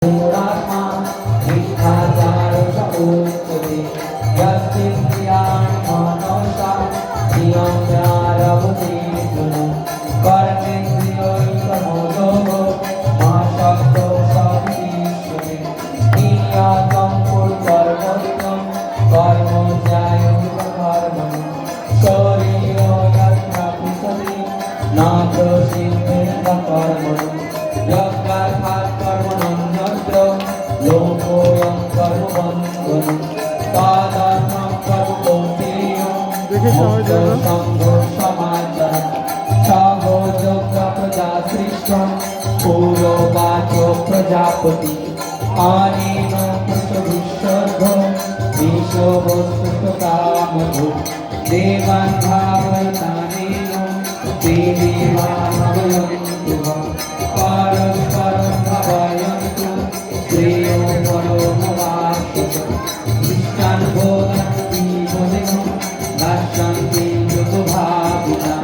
Purātmā Viśṇācāra Sapūpati Yastiṇḍiyāni Manasa Niyamyāravati Gunu Karmendriyoikamodoho Māṣakto Savitishvati Niyatam Purkarmatam Karmo Jayam Karmam Shariyo Yatnapisati Naprasiddhena Karmam Yagathat Karmanam Lokoyam Karmabandhanam Tādātmam Karmabandhiyam Mukta Sangho Samācharam Sāho Jogga Prajāsrishtam Puro Vācho Prajāpati Ānino Prasavishardho Vishobhosutakamabhu Devan Bhavataneno Devan Bhavayantuha Paraskaram Bhavayantu Shreyo Paro Bhavashita Vishkan Bhodanti Bodhino Dashanti Yogo Bhavita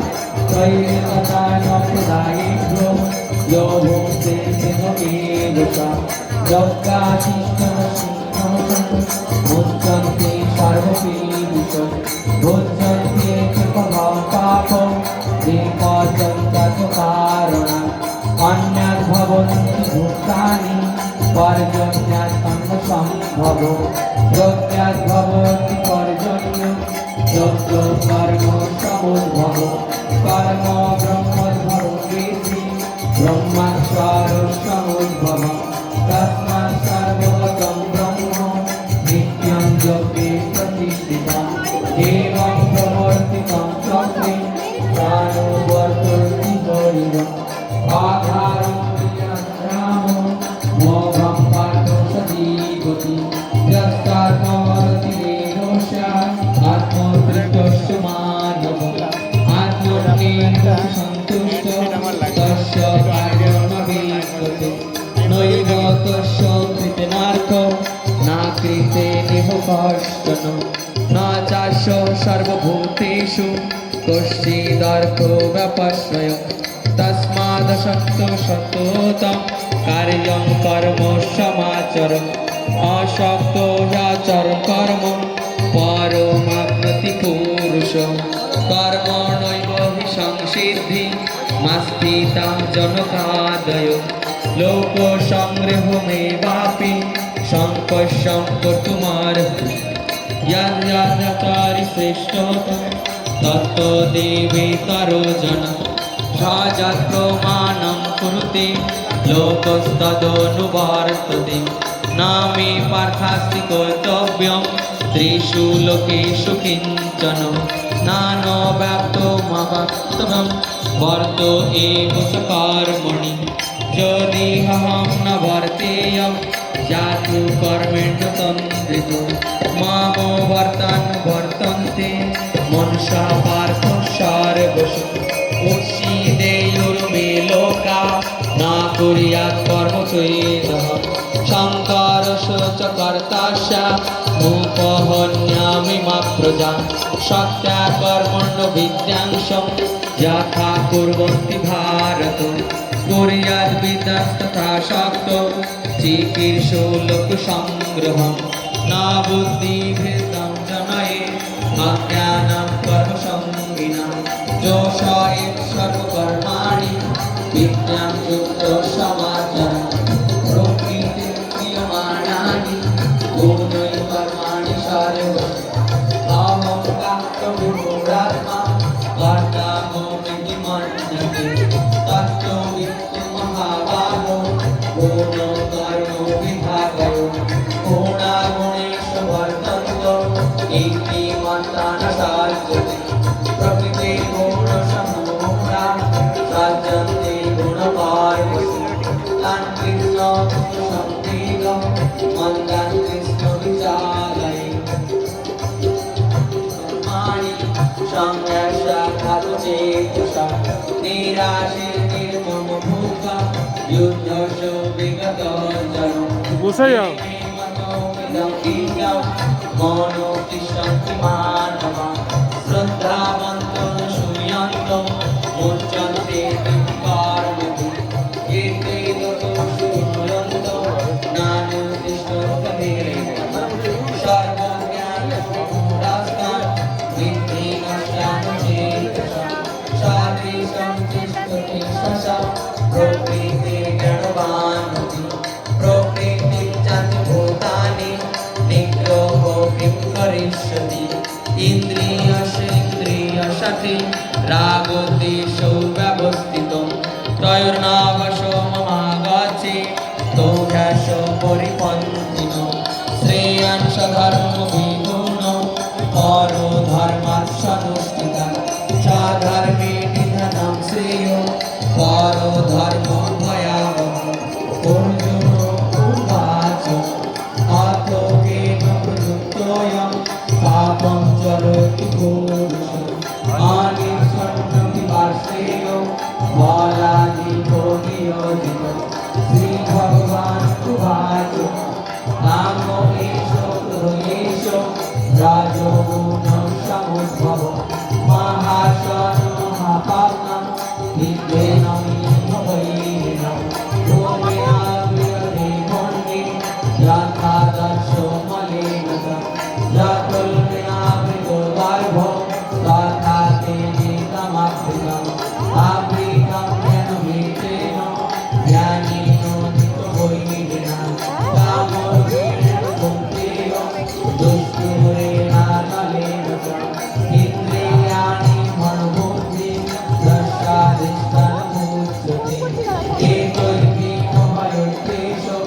Kairikatana Pradayibhyo Yoho Teseno Evasa Yogga Tishtana Sinhamam Muchanti Sarvapidusha Bhujanti Ekapabhavam Papam Dekajam Tatvakarana Anyat Bhavanti Bhutani Parjanyat Sambhavo Yogyat Bhavati Parjanya Yogyo Karma Samudbhavo Karma Brahmadbhavo Vedi Brahmacharo Samudbhava Tasmat Sarvagatam Brahma Nityam Yogi Pratisthita Evam Pravartitam Chakri Prano Varturti Harivam Adharam Viyantramo Mogham Pato Sadivati Yaskarmavati Vedosya Atmotrikosya Madhava Atmotnena Santushta Tasya Karyama Vipati Noiva Tasya Kritenarko Na Krite Nihokashtano Na Chasya Sarvabhuteshu Kushchidarko Vyapasvaya Tasmadasakto Satotam Karyam Karma Samacharam Asakto Yacharam Karma Paramapnati Purusham Karma Noiva Hisangsiddhi Mastitam Janakadayo Loko Sangreho Mevapi Sampasyam Kurtumarati Yad Yadachari Srishtotam Tato Devi Taro Jana Sajatro Manam Kurute Lokostadonu Nami Parthasti Kurtovyam Trishu Lokeshu Kinchana Nano Bhakto Mabhaktam Varto Evo Sakarmani Jodi Haham Navarteyam Jatu Karmendra Tandritu Mamo Vartan Vartante Mansha Partha Sarvashu Uccideyurme Loka Na Kuryat Karma Twedaha Shankarasya Chakartasya Mupahanyami Mapraja Satya Karmano Vidyangsham Yatha Kurvanti Bharata Kuryat Vidas Tatha Shakto Chikirsho Loka Sangraham Na Buddhi Bhedam Janaye Ajnanam Karma Sanginam Joshaye Sarva Karmani Vidyam Yukta Samachara Prokiti Kriyamanani Gunai Karmani Sarva Aham Kakta Vimuratma Varta Gomiti Mandate Tattva Vittu Mahabhavo Guno Karmo Vibhagayo Guna Gunesha Vartanto Iti Mantana Sarjati Prakriti Guna Samura Sajjante Guna Parvasi Tan Krishna Samtiga Mandan Krishna Vichalai Mani Sangyasya Khato Chetasha Nirashir Nirmama Bhuka Yudhasya Vigata Jaram বসাইয়া Mono Tishanti Manava Sraddhavanto Suyanto Mucchante Karmati Ete Doto Shunyanto मनसि रागोद्देशो व्यवस्थितं त्रयोर्नावशो ममागच्छे तोभ्याशो परिपन्थिनो श्रेयांश धर्मविगुणो परो धर्मार्थानुष्ठिता स्वधर्मे निधनं श्रेयो परो धर्मो भयावहो अर्जुनो उवाच अथो केन प्रयुक्तोऽयं पापं चरति पुरुषः अनिच्छन्नपि वार्ष्णेयो बलाधिको नियोजितो श्रीभगवान् उवाच कामो एषो क्रोधेषो राजोगुणं समुद्भवो महाशनो महापाप्नं विद्येनं भवैनं भूमिनाग्र्यते मन्ये यथादर्शो मलेन यतुल्यनावृतो गर्भो तथा तेनेकमावृतम् आवृतं येन वेदेन ज्ञानेनोदितो वैरिणा कामोर्गेण कुन्तेयो दुष्टुरेणानलेन च इन्द्रियाणि मनोबुद्धि दशाधिष्ठानमुच्यते एतैर्विमोहयतेषु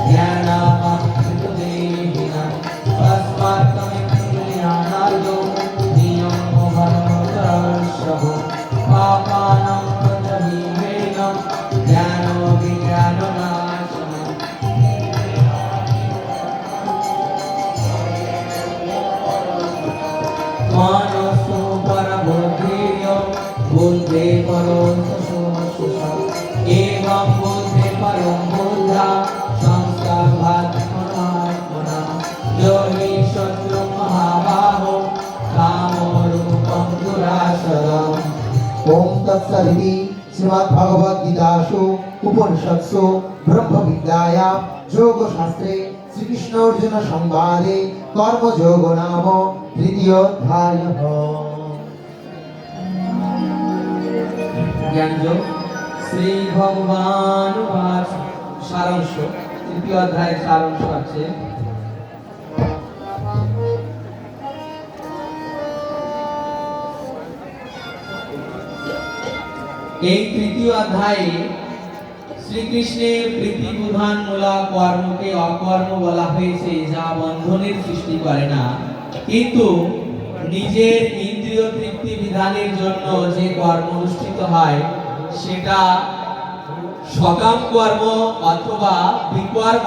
ज्ञानामकृतदेहिनां तस्मात् तमिन्द्रियाणार्दो नियमो धर्मदर्शभो पापानां प्रजहीवेन ज्ञानो विज्ञाननाशनम् मनसो परबुद्धिर्यो बुद्धे परो सुषुषा एवं बुद्धे परं बुद्धा संस्कारात्मना यो हि शत्रु महाबाहो कामो रूपं दुराशरम् ओम तत्सदिति श्रीमद्भगवद्गीतासु उपनिषत्सु ब्रह्मविद्यायां योगशास्त्रे श्रीकृष्णार्जुन संवादे कर्मयोगो नाम तृतीयोऽध्यायः। ज्ञानयोग श्री भगवान उवाच सारांश तृतीय अध्याय सारांश আছে এই তৃতীয় অধ্যায়ে শ্রীকৃষ্ণের প্রীতিবিধানমূলক কর্মকে অকর্ম বলা হয়েছে যা বন্ধনের সৃষ্টি করে না কিন্তু নিজের ইন্দ্রিয় তৃপ্তি বিধানের জন্য যে কর্ম অনুষ্ঠিত হয় সেটা সকাম কর্ম অথবা বিকর্ম।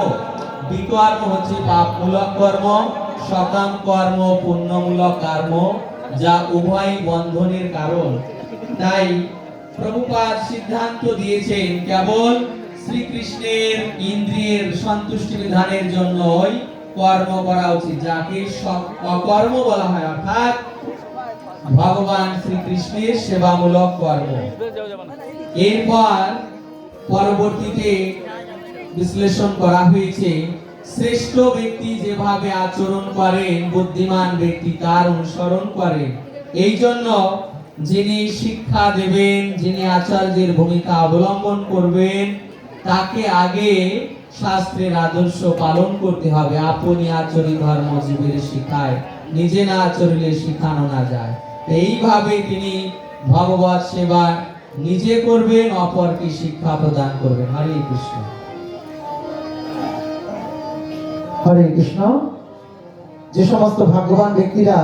বিকর্ম হচ্ছে পাপমূলক কর্ম, সকাম কর্ম পুণ্যমূলক কর্ম, যা উভয় বন্ধনের কারণ। তাই প্রভুপাদ সিদ্ধান্ত দিয়েছেন কেবল শ্রীকৃষ্ণের ইন্দ্রিয়ের সন্তুষ্টি বিধানের জন্যই কর্ম করা উচিত, যাকে অকর্ম বলা হয়, অর্থাৎ ভগবান শ্রীকৃষ্ণের সেবামূলক কর্ম। এরপর পরবর্তীতে বিশ্লেষণ করা হয়েছে শ্রেষ্ঠ ব্যক্তি যেভাবে আচরণ করেন বুদ্ধিমান ব্যক্তি তার অনুসরণ করেন। এই জন্য যিনি শিক্ষা দেবেন, যিনি আচার্যের ভূমিকা অবলম্বন করবেন, তাকে আগে শাস্ত্রের আদর্শ পালন করতে হবে। আপনি আচরি ধর্ম জীবের শিখায়, নিজে না আচরিলে শিখানো না যায়। এইভাবে তিনি ভগবত সেবা নিজে করবেন, অপরকে শিক্ষা প্রদান করবেন। হরে কৃষ্ণ। হরে কৃষ্ণ। যে সমস্ত ভাগ্যবান ব্যক্তিরা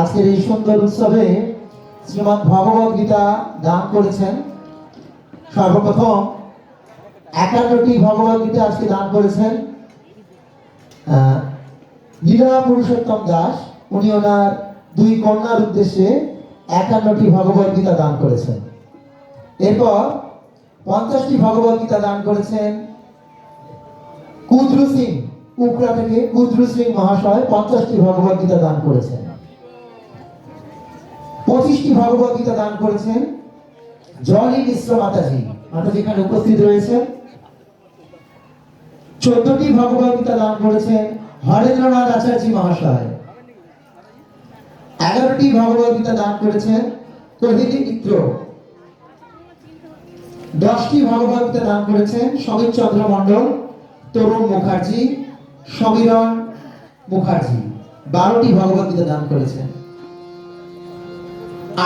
আজকের এই সুন্দর উৎসবে শ্রীমদ্ ভগবদ গীতা দান করেছেন, সর্বপ্রথম 51টি ভগবদ গীতা আজকে দান করেছেন লীলা পুরুষোত্তম দাস। উনি ওনার দুই কন্যার উদ্দেশ্যে 51টি ভগবদ গীতা দান করেছেন। এরপর 50টি ভগবদ গীতা দান করেছেন কুদ্রু সিং, উকরা থেকে কুদ্রু সিং মহাশয় 50টি ভগবদ গীতা দান করেছেন। 25টি ভগবদ গীতা দান করেছেন জলি মিশ্র মাতাজি, মাতাজি এখানে উপস্থিত রয়েছেন। 14টি ভগবদ গীতা দান করেছেন হরেন্দ্রনাথ আচার্য মহাশয়। 11টি ভগবদ গীতা দান করেছেন প্রদীপী মিত্র। 10টি ভগবদ গীতা দান করেছেন সমীর চন্দ্র মণ্ডল, তরুণ মুখার্জি, সমীরণ মুখার্জি। 12টি ভগবদ গীতা দান করেছেন।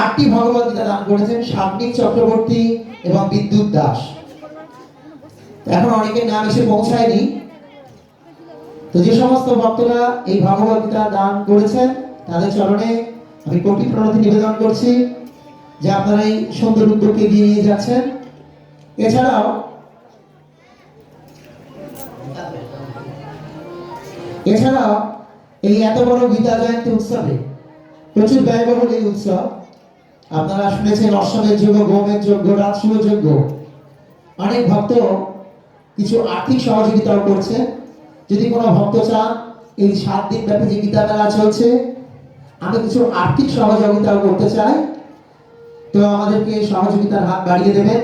8টি ভগবত গীতা দান করেছেন শান্তিক চক্রবর্তী এবং বিদ্যুৎ দাস। এখন অনেকের নাম এসে পৌঁছায়নি। তো যে সমস্ত ভক্তরা এই ভগবত গীতা দান করেছেন তাদের চরণে আমি কোটি প্রণতি নিবেদন করছি যে আপনারা এই সুন্দর উদ্যোগকে এগিয়ে নিয়ে যাচ্ছেন। এছাড়াও এই এত বড় গীতা জয়ন্তী উৎসবে প্রচুর ব্যয়বহুল এই উৎসব। আপনারা শুনেছেন অশ্বমেধ যজ্ঞ, গোমেধ যজ্ঞ, রাজসূয় যজ্ঞ। অনেক ভক্ত কিছু আর্থিক সহযোগিতাও করছে। যদি কোনো ভক্ত চান এই 7 দিন ব্যাপী যে গীতা মেলা চলছে আমি কিছু আর্থিক সহযোগিতাও করতে চাই, তো আমাদেরকে সহযোগিতার হাত বাড়িয়ে দেবেন।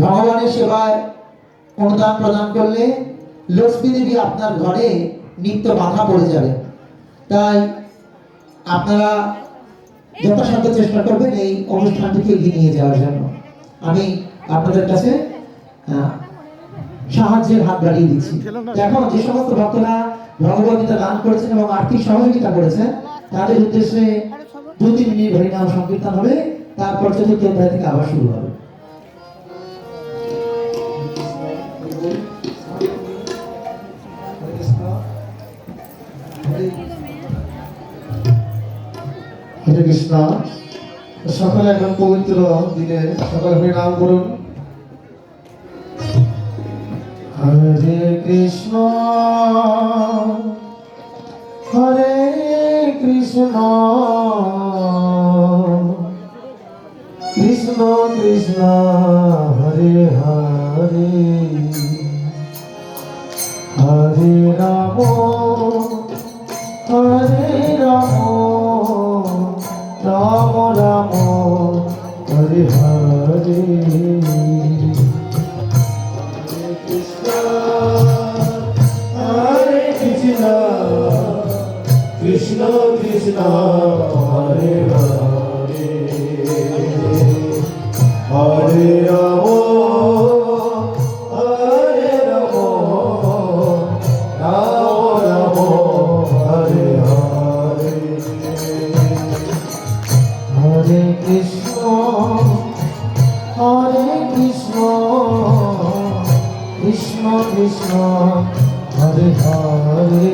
ভগবানের সেবায় অনুদান প্রদান করলে লক্ষ্মী দেবী আপনার ঘরে নিত্য বাধা পড়ে যাবে। তাই আপনারা যথাসাধ্য চেষ্টা করবেন এই অনুষ্ঠানটিকে এগিয়ে নিয়ে যাওয়ার জন্য। আমি আপনাদের কাছে সাহায্যের হাত বাড়িয়ে দিচ্ছি। এখন যে সমস্ত ভক্তরা ভগবত গীতা দান করেছেন এবং আর্থিক সহযোগিতা করেছেন তাদের উদ্দেশ্যে 2-3 মিনিট হরিনাম সংকীর্তন হবে, তারপর চতুর্থ অধ্যায় থেকে আবার শুরু হবে। হরে কৃষ্ণ। সকালে এখন পবিত্র দিনে সকালে হরিনাম করুন। হরে কৃষ্ণ হরে কৃষ্ণ কৃষ্ণ কৃষ্ণ হরে হরে হরে রাম হরে রাম রাম রাম হরে হরে কৃষ্ণ কৃষ্ণ হরে হরে হরে রাম হরে রাম রাম রাম হরে হরে হরে কৃষ্ণ কৃষ্ণ কৃষ্ণ হরে হরে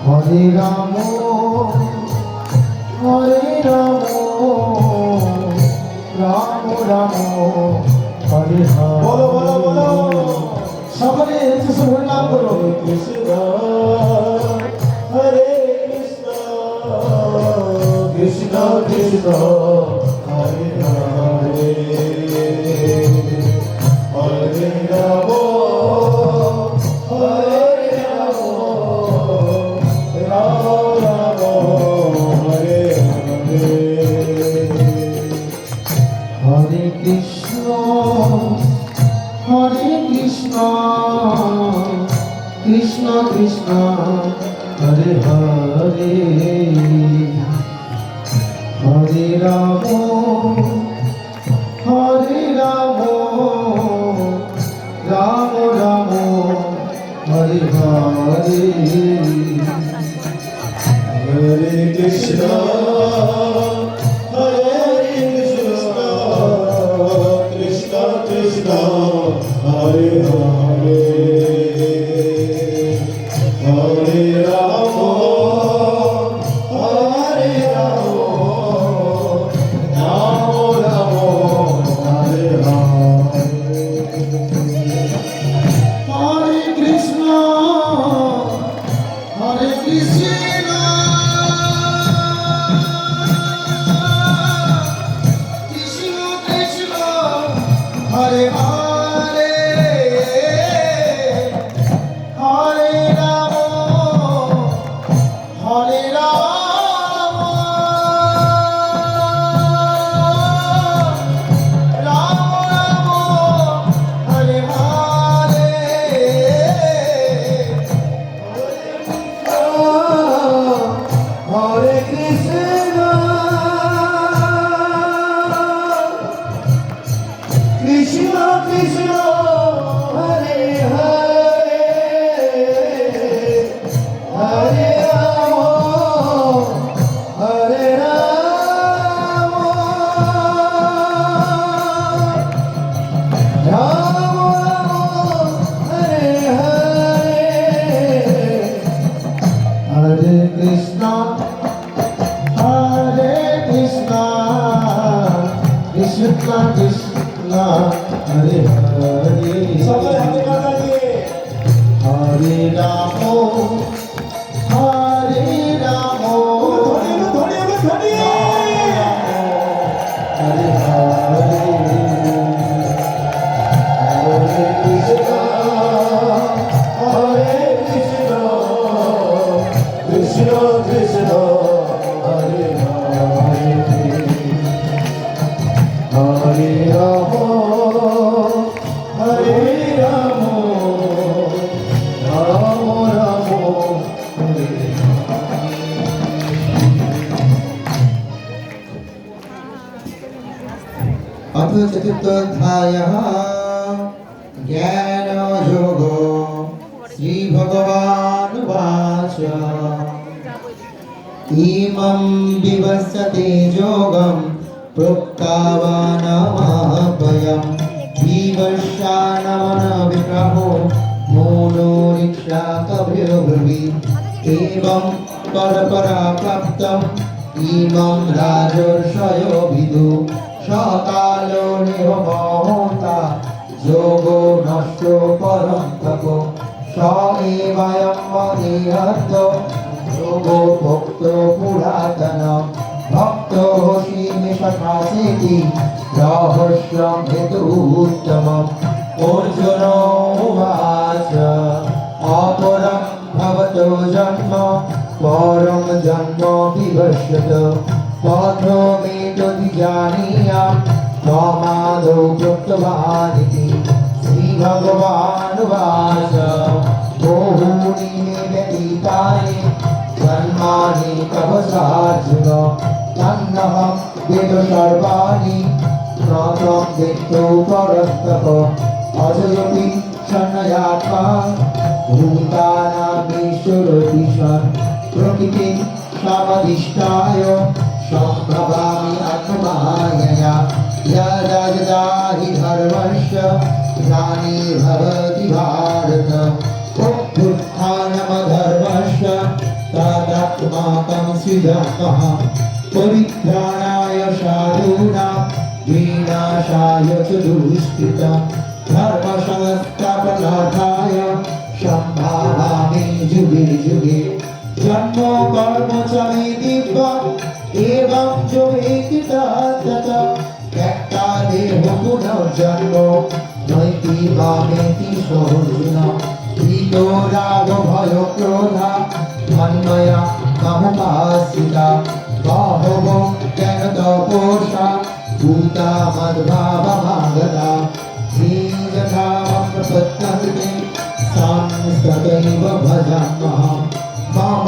হরে রাম রাম রাম হরে হরে। সকলে হরি নাম করো। কৃষ্ণ হরে কৃষ্ণ কৃষ্ণ কৃষ্ণ হরে হরে হরে রাম হরে রাম রাম রাম হরে হরে হরে কৃষ্ণ কৃষ্ণ কৃষ্ণ হরে হরে হরে রাম রাম রাম হরে হরে হরে কৃষ্ণ কৃষ্ণ কৃষ্ণ হরে হরে হরে রাম রাম রাম হরে হরে হরে কৃষ্ণ কৃষ্ণ কৃষ্ণ হরে হরে রাম রাম রাম হরে अथ चतुर्थोऽध्यायः ज्ञानयोगो श्रीभगवानुवाच इमं विवस्यते योगं प्रोक्तवानमभयं विवस्यानमनविग्रहो मोनोरिक्षाकभ्यो ब्रवीत् एवं परपरा प्राप्तम् इमं राजर्षयो विदु सकालो नियमोता योगो नष्टो परं तपो स एवं मनीयर्थ योगो भक्तो पुरातन भक्तो श्रीनिशकासेति रहस्यं हेतुत्तमम् अर्जुन उवाच अपरं भवतो जन्म परं जन्म विवश्यत कथमेतद्जानीयां त्वमादौ प्रोक्तवानिति श्रीभगवानुवाच बहूनि मे व्यतीतानि जन्मानि तव चार्जुन तन्नहं वेद सर्वाणि न त्वं वेत्तो परन्तप अजयति शरणयात्मा भूतानामीश्वरोऽपि सन् प्रकृतिं समधिष्ठाय सम्भवामि आत्ममायया यदा यदा हि धर्मस्य ग्लानिर्भवति भारत अभ्युत्थानमधर्मस्य तदात्मानं सृजामः परित्राणाय साधूनां विनाशाय च दुष्कृतं धर्मसंस्थापनार्थाय सम्भावामि युगे युगे जन्म कर्म च मे दिव्यम् एवं जो वेति तथा त्यक्ता देह पुनर्जन्म नैति मामेति सोऽर्जुन भीतो राग भय क्रोधा मन्मया ममुपाश्रिता बहवो ज्ञानतपोषा भूता मद्भावमागता ये यथा प्रपद्यन्ते संस्ततैव भजाम्यहम् मम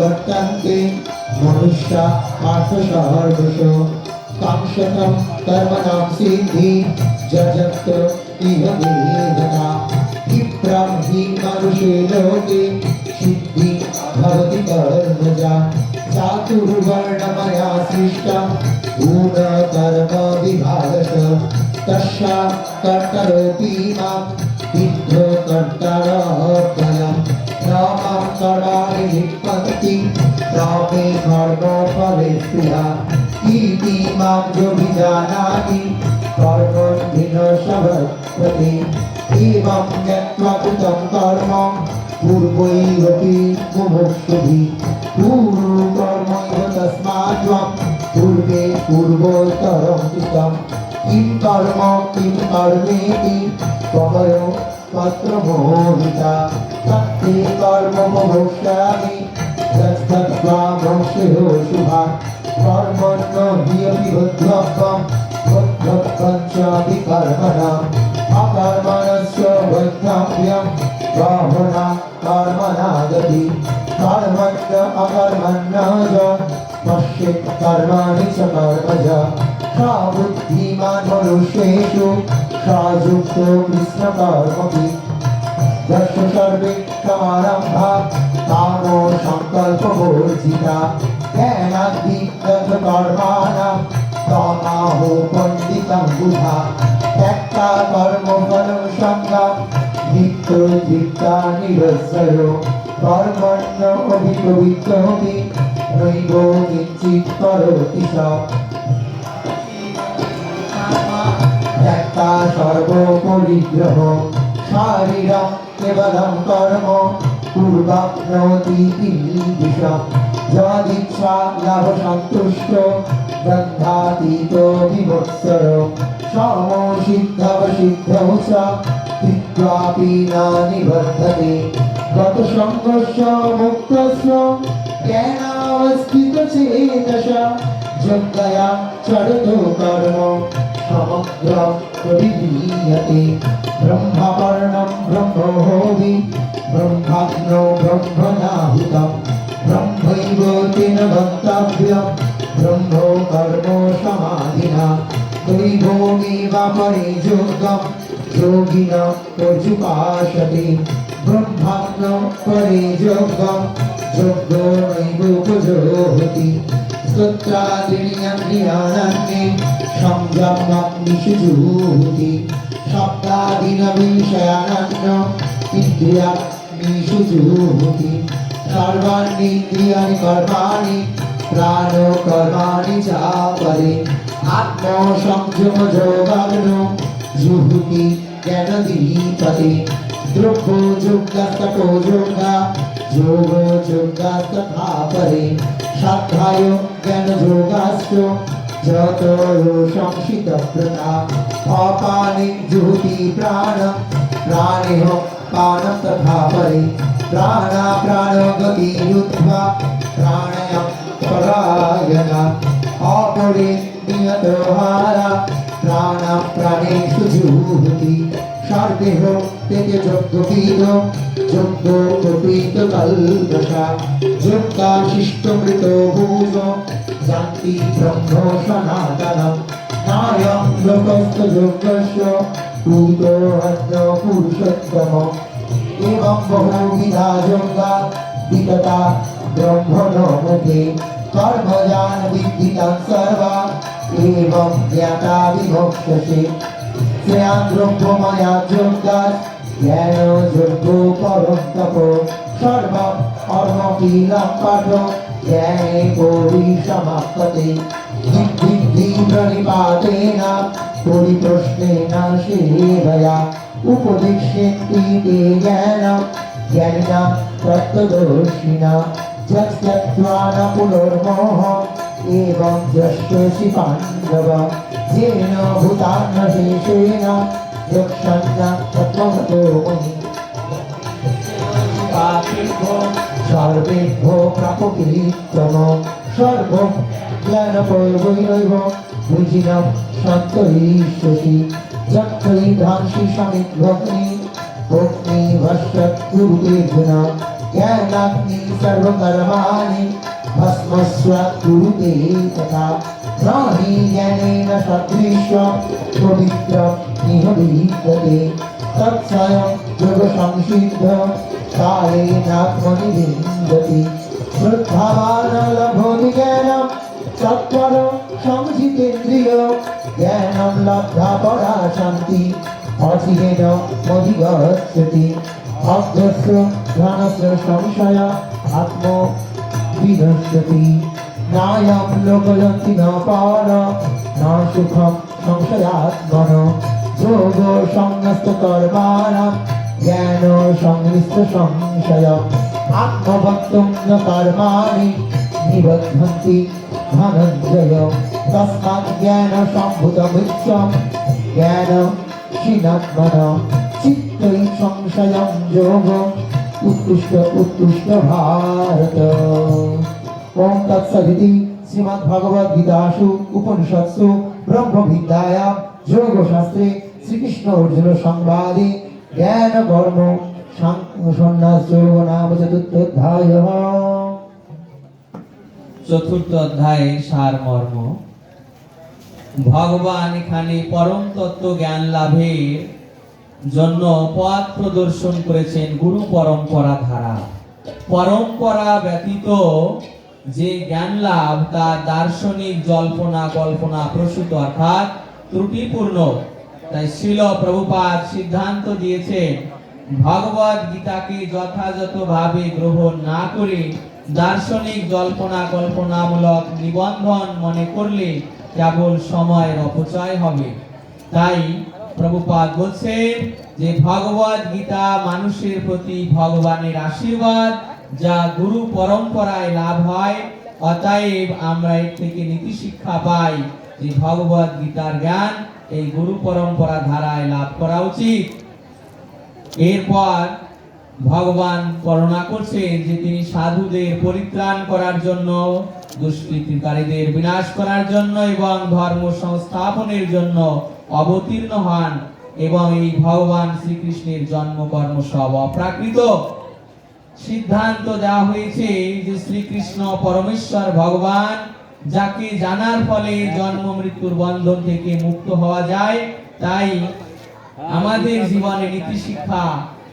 वर्तन्ते मनुष्या पार्थ सहर्षो कांक्षतं कर्मणां सिद्धि जजत इह देवता क्षिप्रं हि मनुष्ये लोके सिद्धि भवति कर्मजा चातुर्वर्णमया सृष्टं गुणकर्म विभागश तस्या कर्तरोऽपि मां विद्धो कर्तारः रामं कर्माणि लिप्यन्ति रामे कर्मफले स्थिता इति मां योगिजानाति कर्मभिन्नशवर्तते एवं ज्ञात्वा कृतं कर्म पूर्वैरपि मुमुक्षुभिः पूर्वकर्मैव तस्मात् त्वं पूर्वे पूर्वोत्तरं कृतं किं कर्म किं कर्मेति त्वमयो तत्र मोहिता तत्ते कर्म भोक्ष्यामि यस्तत्त्वा मोक्षयो शुभा कर्मण्य हि अपि बुद्धत्वं बुद्धत्वं च विकर्मणाम् अकर्मणस्य वैधव्यं ब्रह्मणा कर्मणा गति कर्मण्य अकर्मण्य च पश्येत् कर्माणि च कर्मज स बुद्धिमान् मनुष्येषु स युक्तो कृष्णकर्मभिः यस्य सर्वे समारम्भा कामो सङ्कल्पवर्जिता ज्ञानाग्निदग्धकर्माणां तमाहो पण्डितं बुधा त्यक्ता कर्मफलं सङ्गं नित्यजित्ता निरसयो कर्मण्य अभिपवित्रोऽपि नैव किञ्चित् करोति स त्यक्ता सर्वपरिग्रह शारीरं केवलं कर्म पूर्वाप्नोति ईदृशं यदिच्छा लाभसन्तुष्टो बन्धातीतो विमुत्सर समो सिद्धवसिद्धौ च स्थित्वापि न निबध्यते गतसङ्गस्य मुक्तस्य ज्ञानावस्थितचेतसा यज्ञया चरतो कर्म সমগ্রম পরিদীয়তে ব্রহ্মবর্ণম ব্রহ্মহোমি ব্রহ্মাগ্নৌ ব্রহ্মণাহুতম ব্রহ্মৈব তেন গন্তব্যম ব্রহ্ম কর্ম সমাধিনা দৈবমেবাপরে যোগম যোগিনা পর্যুপাসতে ব্রহ্মাগ্ন পরে যোগম যোগ্যৈব উপযোগতি স্তোত্রাদিনিয়ন্ত্রিয়ানন্যে সংযমগ্নিষুজুহতি শব্দাদিনবিষয়ানন্য ইন্দ্রিয়াগ্নিষুজুহতি সর্বাণীন্দ্রিয়াণি কর্মাণি প্রাণো কর্মাণি চাপরে আত্মসংযম যোগাগ্ন জুহুতি জ্ঞানদীপতে দ্রব্য যোগাস্তপো যোগা যোগ যোগাস্তথা পরে সাধ্যায় জ্ঞান যোগাস্ত যত সংসিত প্রতা অপানি জুহুতি প্রাণ প্রাণেহ পানম তথা পরে প্রাণা প্রাণ গতি রুদ্ধা প্রাণায়াম পরায়ণা অপরে নিয়তহারা প্রাণা প্রাণেষু জুহুতি সর্বেহ তেতে যজ্ঞবিদ যজ্ঞ কপিত কল্পসা যজ্ঞাশিষ্ট মৃত ভূজ জাতি ব্রহ্ম সনাতনম নায়ম লোকস্থ যজ্ঞস্য ভূতো অন্য পুরুষোত্তম एवं बहुविधा योगा वितता ब्रह्मणो मुखे कर्मजान विद्धितं सर्वा एवं ज्ञाता विमोक्षसे श्रेयान् ब्रह्ममया योगा ज्ञानो योगो परं तपो सर्वं कर्मकीलं पाठो ज्ञाने परिसमाप्यते विद्धि प्रणिपातेन परिप्रश्नेन सेवया उपदिश्यन्ति ते ज्ञानं ज्ञानिना तत्त्वदर्शिना यत्त्यक्त्वा न पुनर्मोहम् एवं द्रष्टुषि पाण्डव येन भूतान्नशेषेण यक्षन्न तत्त्वमतो मयि पापिभ्यो सर्वेभ्यो प्रापकीत्तमो सर्वं ज्ञानपर्वैरैव बुझिनं सन्तरिष्यसि जक्षै ध्रांसि समिद्भग्नि भोक्नि भस्यत् कुरुते गुणा ज्ञानाग्नि सर्वकर्माणि भस्मस्वात् कुरुते तथा न हि ज्ञानेन सदृशं पवित्रं इह विद्यते तत्स्वयं योगसंसिद्धं कालेनात्मनि विन्दति श्रद्धावान् लभोति ज्ञानं तत्परं संजितेन्द्रिय ज्ञानं लब्धा परा शान्ति अचिरेण मधिगच्छति अज्ञस्य ध्यानस्य संशय आत्मो विनश्यति नायं लोकयन्ति न पार न सुखं संशयात्मनो योगो संन्यस्तकर्माणां ज्ञानो संनिष्ठसंशयम् आत्मवक्तुं न कर्माणि निबध्नन्ति धनञ्जय तस्मात् ज्ञानसम्भूतमिच्छं ज्ञानक्षीणात्मनः चित्तै संशयं योगो उत्कृष्ट भारत। ओम तत्सदिति श्रीमद्भगवद्गीतासु उपनिषत्सु ब्रह्मविद्यायां योगशास्त्रे श्रीकृष्ण अर्जुन संवादे ज्ञान कर्म সন্ন্যাস যোগ নাম চতুর্থোধ্যায়ঃ। চতুর্থ অধ্যায়ে সারমর্ম। ভগবান এখানে পরম তত্ত্ব জ্ঞান লাভের জন্য পথ প্রদর্শন করেছেন গুরু পরম্পরা ধারা। পরম্পরা ব্যতীত যে জ্ঞান লাভ তা দার্শনিক জল্পনা কল্পনা প্রসূত অর্থাৎ ত্রুটিপূর্ণ। তাই শ্রীল প্রভুপাদ সিদ্ধান্ত দিয়েছেন ভগবদ গীতাকে যথাযথভাবে গ্রহণ না করে দার্শনিক জল্পনা কল্পনামূলক নিবন্ধন মনে করলে কেবল সময়ের অপচয় হবে। তাই প্রভুপাদ বলছেন যে ভগবদ গীতা মানুষের প্রতি ভগবানের আশীর্বাদ, যা গুরু পরম্পরায় লাভ হয়। অতএব আমরা এর থেকে নীতি শিক্ষা পাই যে ভগবদ গীতার জ্ঞান এই গুরু পরম্পরা ধারায় লাভ করা উচিত। এরপর ভগবান বর্ণনা করছেন যে তিনি সাধুদের পরিত্রাণ করার জন্য দুষ্কৃতিকারীদের বিনাশ করার জন্য এবং ধর্ম সংস্থাপনের জন্য অবতীর্ণ হন এবং এই ভগবান শ্রীকৃষ্ণের জন্মকর্ম সব অপ্রাকৃত। সিদ্ধান্ত দেওয়া হয়েছে যে শ্রীকৃষ্ণ পরমেশ্বর ভগবান, যাকে জানার ফলে জন্ম মৃত্যুর বন্ধন থেকে মুক্ত হওয়া যায়। তাই আমাদের জীবনে নীতি শিক্ষা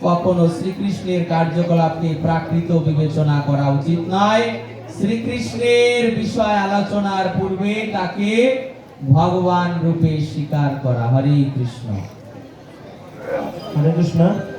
কখনো শ্রীকৃষ্ণের কার্যকলাপকে প্রাকৃত বিবেচনা করা উচিত নয়। শ্রীকৃষ্ণের বিষয় আলোচনার পূর্বে তাকে ভগবান রূপে স্বীকার করা। হরে কৃষ্ণ। হরে কৃষ্ণ।